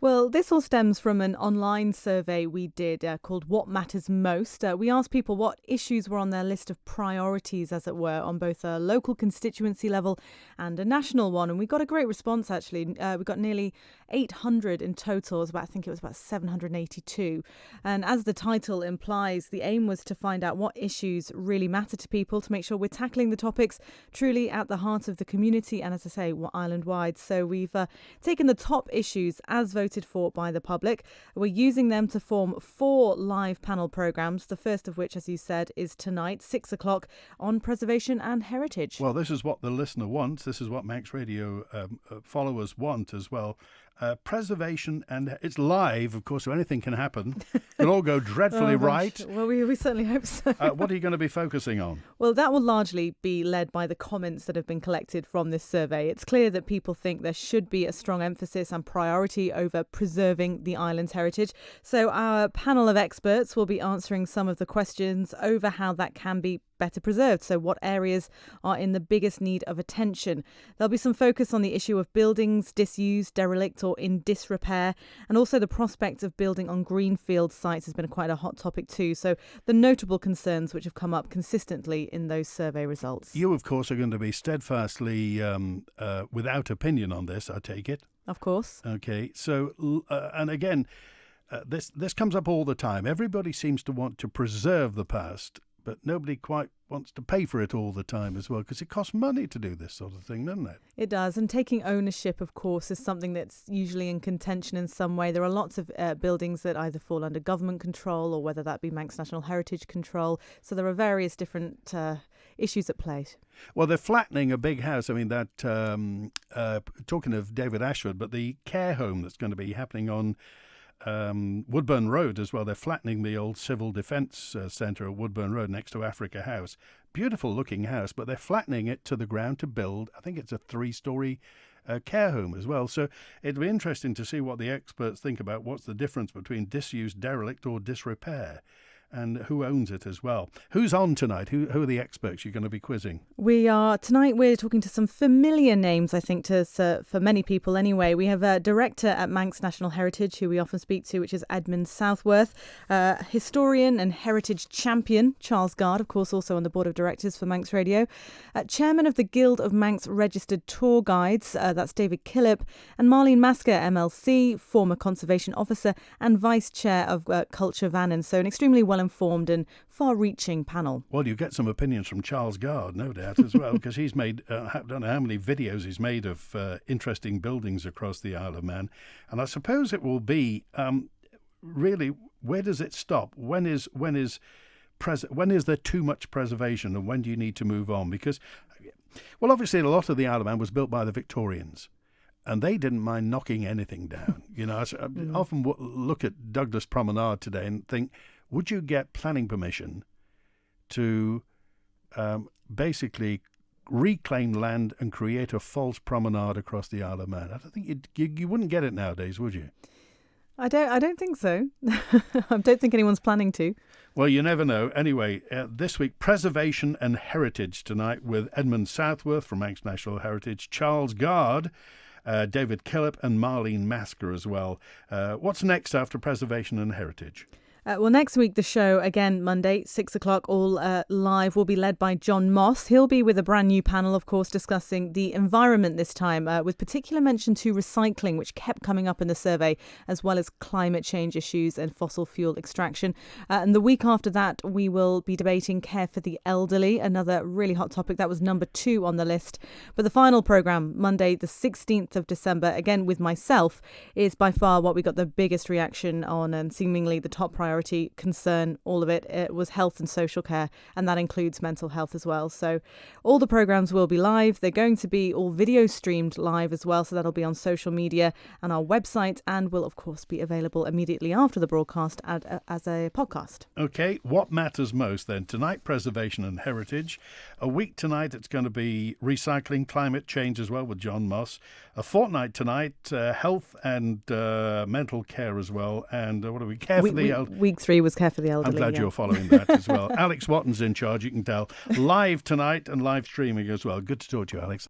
Well, this all stems from an online survey we did called What Matters Most. We asked people what issues were on their list of priorities, as it were, on both a local constituency level and a national one. And we got a great response, actually. We got nearly 800 in total. I think it was about 782. And as the title implies, the aim was to find out what issues really matter to people, to make sure we're tackling the topics truly at the heart of the community and, as I say, island-wide. So we've taken the top issues as voted for by the public. We're using them to form 4 live panel programmes, the first of which, as you said, is tonight, 6 o'clock, on preservation and heritage. Well, this is what the listener wants. This is what Manx Radio followers want as well. Preservation, and it's live, of course, so anything can happen. It'll all go dreadfully right. Well, we certainly hope so. What are you going to be focusing on? Well, that will largely be led by the comments that have been collected from this survey. It's clear that people think there should be a strong emphasis and priority over preserving the island's heritage. So our panel of experts will be answering some of the questions over how that can be better preserved. So what areas are in the biggest need of attention? There'll be some focus on the issue of buildings disused, derelict or in disrepair, and also the prospect of building on greenfield sites has been quite a hot topic too. So the notable concerns which have come up consistently in those survey results. You, of course, are going to be steadfastly without opinion on this, I take it. Of course. Okay. So, and again, this comes up all the time. Everybody seems to want to preserve the past, but nobody quite wants to pay for it all the time as well, because it costs money to do this sort of thing, doesn't it? It does. And taking ownership, of course, is something that's usually in contention in some way. There are lots of buildings that either fall under government control or whether that be Manx National Heritage control. So there are various different issues at play. Well, they're flattening a big house. I mean, that talking of David Ashford, but the care home that's going to be happening on Woodburn Road as well. They're flattening the old Civil Defence Centre at Woodburn Road next to Africa House. Beautiful looking house, but they're flattening it to the ground to build, I think it's a 3-storey care home as well. So it'll be interesting to see what the experts think about what's the difference between disused, derelict or disrepair, and who owns it as well. Who's on tonight? Who are the experts you're going to be quizzing? Tonight we're talking to some familiar names, I think, for many people anyway. We have a director at Manx National Heritage, who we often speak to, which is Edmund Southworth, historian and heritage champion, Charles Gard, of course, also on the board of directors for Manx Radio, chairman of the Guild of Manx Registered Tour Guides, that's David Killip, and Marlene Masker, MLC, former conservation officer and vice chair of Culture Vannin. So an extremely well-informed and far-reaching panel. Well, you get some opinions from Charles Gard, no doubt, as well, because he's made, I don't know how many videos he's made of interesting buildings across the Isle of Man. And I suppose it will be, really, where does it stop? When is there too much preservation, and when do you need to move on? Because, well, obviously a lot of the Isle of Man was built by the Victorians, and they didn't mind knocking anything down. You know, I often look at Douglas Promenade today and think, would you get planning permission to basically reclaim land and create a false promenade across the Isle of Man? I don't think you wouldn't get it nowadays, would you? I don't think so. I don't think anyone's planning to. Well, you never know. Anyway, this week, preservation and heritage tonight with Edmund Southworth from Manx National Heritage, Charles Gard, David Killip and Marlene Masker as well. What's next after preservation and heritage? Well, next week, the show, again, Monday, 6 o'clock, all live, will be led by John Moss. He'll be with a brand new panel, of course, discussing the environment this time, with particular mention to recycling, which kept coming up in the survey, as well as climate change issues and fossil fuel extraction. And the week after that, we will be debating care for the elderly, another really hot topic. That was number 2 on the list. But the final programme, Monday, the 16th of December, again with myself, is by far what we got the biggest reaction on, and seemingly the top priority concern, all of it. It was health and social care, and that includes mental health as well. So all the programmes will be live. They're going to be all video streamed live as well, so that'll be on social media and our website, and will of course be available immediately after the broadcast as a podcast. Okay, what matters most then? Tonight, preservation and heritage. A week tonight, it's going to be recycling, climate change as well with John Moss. A fortnight tonight, health and mental care as well. And what do we care for the elderly? Week 3 was care for the elderly. I'm glad you're following that as well. Alex Wotton's in charge, you can tell. Live tonight and live streaming as well. Good to talk to you, Alex.